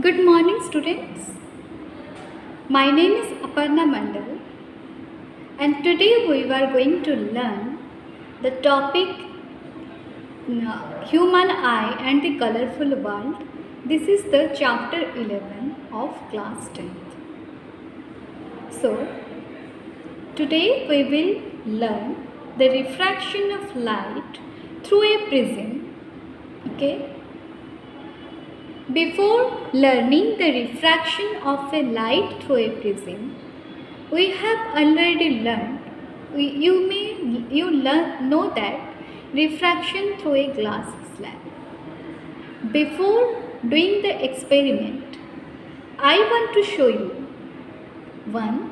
Good morning, students. My name is Aparna Mandal, and today we are going to learn the topic Human Eye and the Colorful World. This is the chapter 11 of class 10th. So, today we will learn the refraction of light through a prism. Okay. Before learning the refraction of a light through a prism, we have already learned, know that refraction through a glass slab. Before doing the experiment, I want to show you one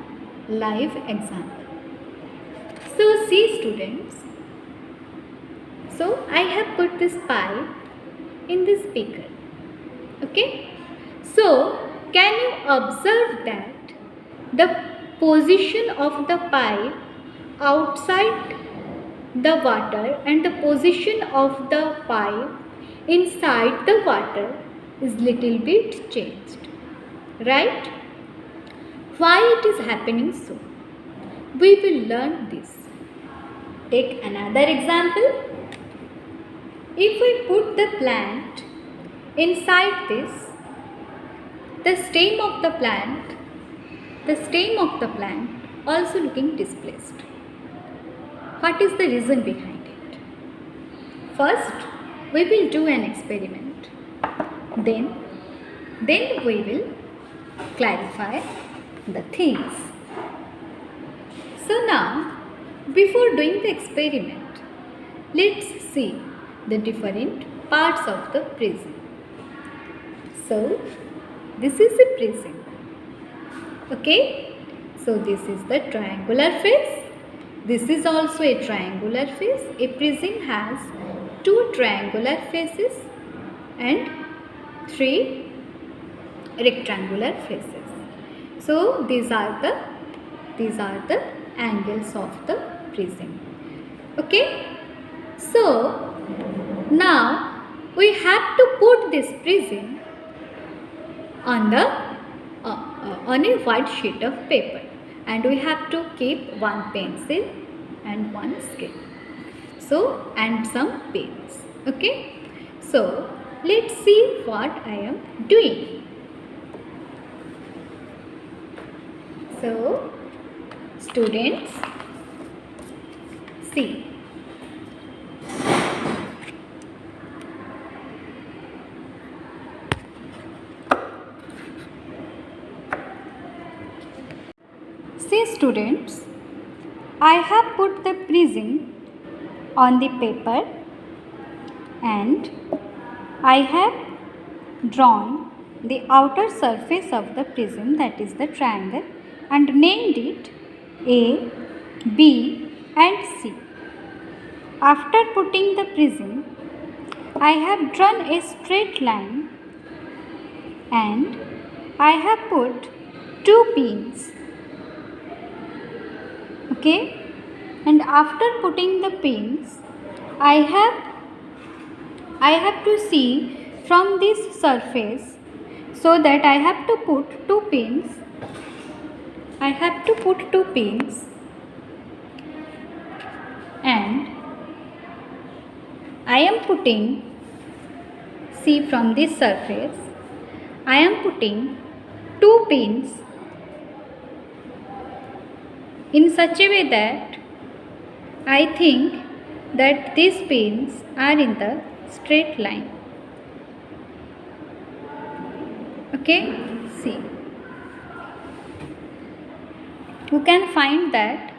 live example. So see, students, so I have put this pipe in the speaker. Okay, so can you observe that the position of the pipe outside the water and the position of the pipe inside the water is little bit changed, right? Why it is happening so? We will learn this. Take another example. If we put the plant inside this, the stem of the plant also looking displaced. What is the reason behind it? First, we will do an experiment. Then we will clarify the things. So now, before doing the experiment, let's see the different parts of the prism. So, this is a prism. Okay. So, this is the triangular face. This is also a triangular face. A prism has two triangular faces and three rectangular faces. So, these are the angles of the prism. Okay. So, now we have to put this prism on a white sheet of paper, and we have to keep one pencil and one scale, so and some pens. Okay, so let's see what I am doing. So students, see, students, I have put the prism on the paper and I have drawn the outer surface of the prism, that is the triangle, and named it A, B and C. After putting the prism, I have drawn a straight line and I have put two pins. Okay, and after putting the pins, I have to see from this surface, so that I have to put two pins. And I am putting, see, from this surface, I am putting two pins in such a way that I think that these pins are in the straight line. Okay, see, you can find that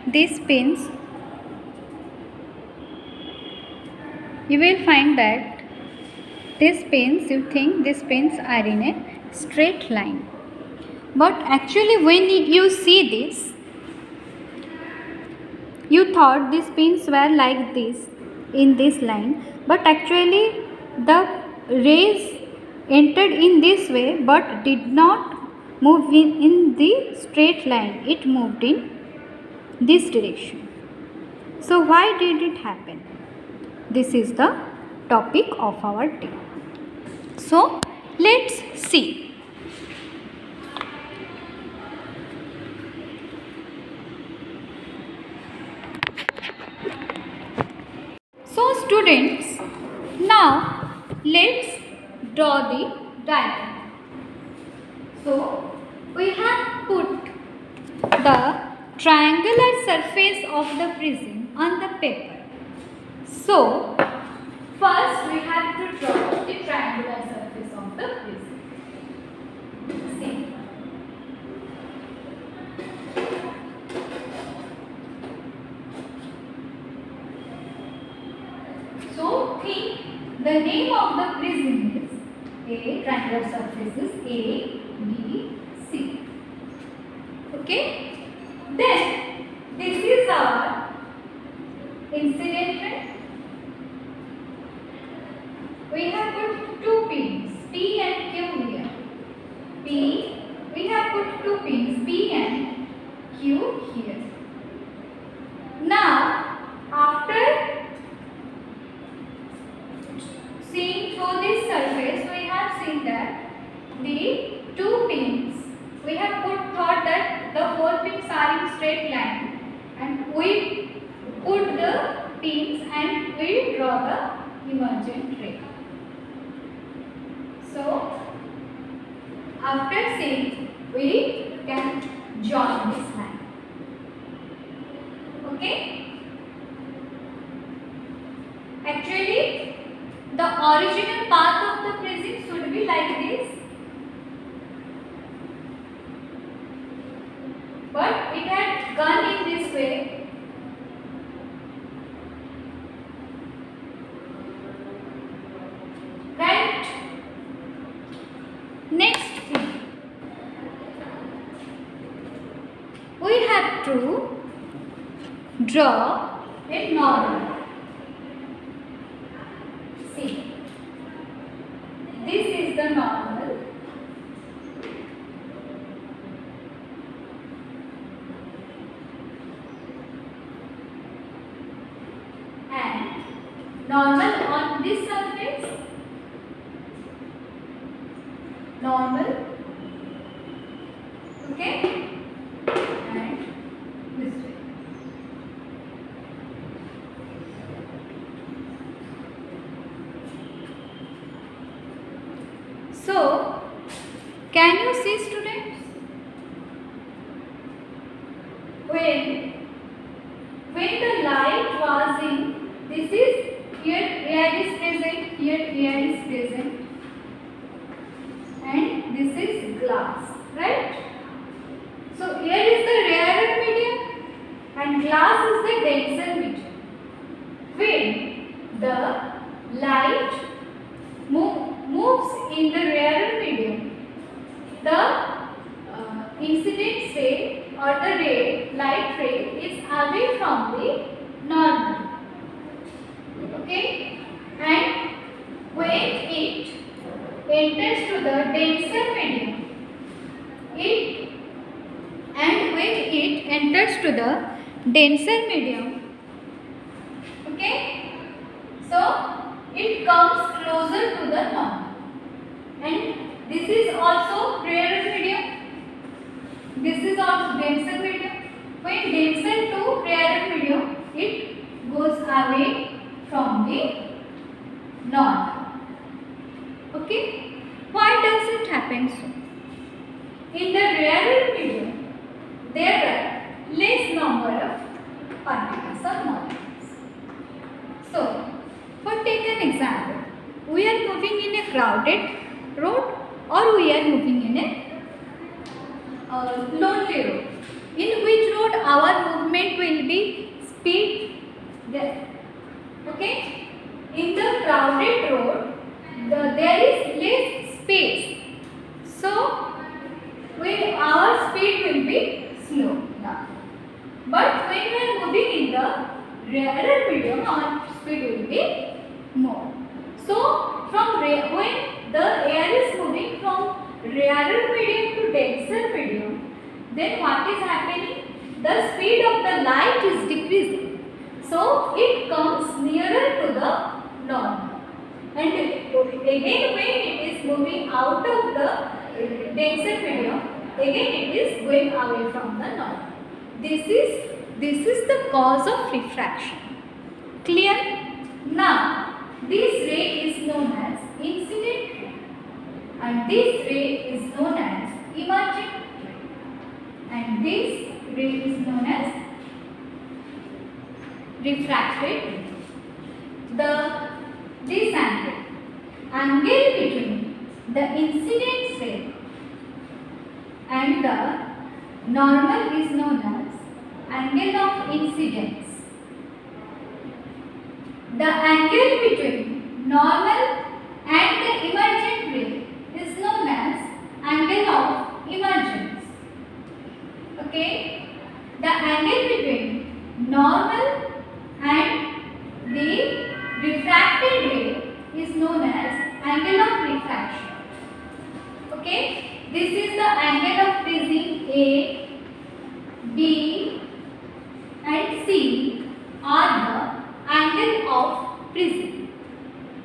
these pins, you will find that these pins, you think these pins are in a straight line, but actually when you see this, you thought these pins were like this in this line, but actually the rays entered in this way but did not move in the straight line. It moved in this direction. So why did it happen? This is the topic of our day. So let's see. So students, now let's draw the diagram. So we have put the triangular surface of the prism on the paper. So first we have to draw the triangular surface of the prism. See. So think the name of the prism is A, triangular surface is A, B, C. Okay? Then this is our incident ray. We have put two pins P and Q here. P, we have put two pins P and Q here. Now, after seeing through this surface, we have seen that the two pins, we have thought that the four pins are in straight line, and we put the pins and we draw the emergent ray. So, after seeing, we can join this line. Okay? Actually, the original path of the prism should be like this, but it had gone in this way. Right? Next thing, we have to draw a normal. See, this is the normal. And normal on this surface, normal, okay, and this way. So, can you see students? When the light was in, this is here air is present, here air is present, and this is glass, right? So air is the rarer medium and glass is the denser medium. When the light moves in the rarer medium, the incident ray or the light ray is away from the normal. Okay? And when it enters to the denser medium, okay, so it comes closer to the normal, and this is also rarer medium, this is also denser medium. When denser to rarer medium, it goes away from the normal. Okay, why does it happen so? In the rarer medium, there are less number of particles or molecules. So, for take an example, we are moving in a crowded road or we are moving in a lonely road. In which road our movement will be speed there. Okay? In the crowded road, there is less space. So, our speed will be slow now. But when we are moving in the rarer medium, our speed will be more. So, when the air is moving from rarer medium to denser medium, then what is happening? The speed of the light is decreasing. So it comes nearer to the normal. And again when it is moving out of the denser medium, again it is going away from the normal. This is the cause of refraction. Clear? Now this ray is known as incident ray and this ray is known as emergent ray and this ray is known as refracted ray. This angle between the incident ray and the normal is known as angle of incidence. The angle between normal and the emergent ray is known as angle of emergence. Okay? The angle between normal and the refracted ray is known as angle of refraction. Okay? This is the angle of prism A, B and C are the angle of prism.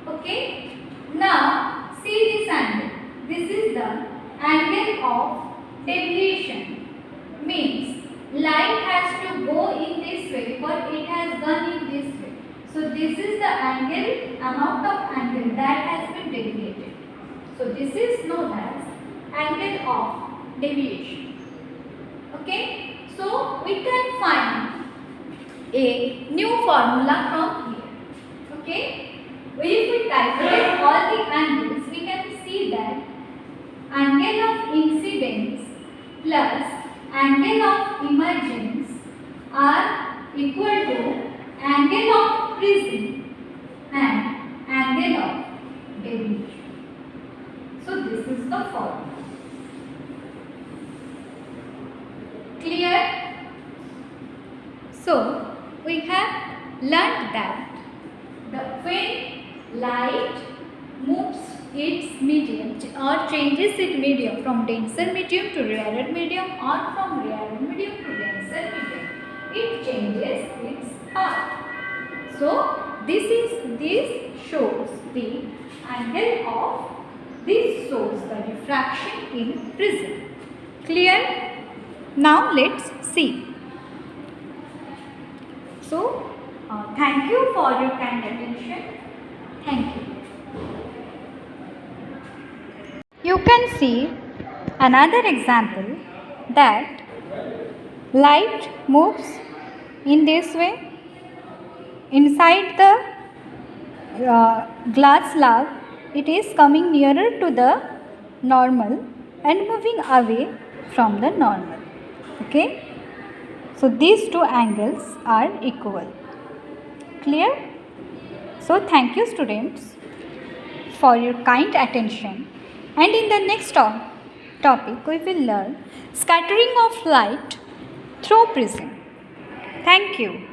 Okay? Now see this angle. This is the angle of deviation. Means light has to go in this way but it has gone in this way. So this is the angle, amount of angle that has been deviated. So this is known as angle of deviation. Okay? So we can find a new formula from here. Okay? If we calculate all the angles, we can see that angle of incidence plus angle of emergence are equal to angle of prism and angle of deviation. So this is the formula. Clear? So we have learnt that when light moves its medium or changes its medium from denser medium to rarer medium or from rarer medium to denser medium, it changes its path. So this shows the angle of this shows the refraction in prism. Clear? Now let's see. So thank you for your kind attention. Thank you. You can see another example that light moves in this way inside the glass slab. It is coming nearer to the normal and moving away from the normal. Okay? So these two angles are equal. Clear? So thank you students for your kind attention, and in the next topic we will learn scattering of light through prism. Thank you.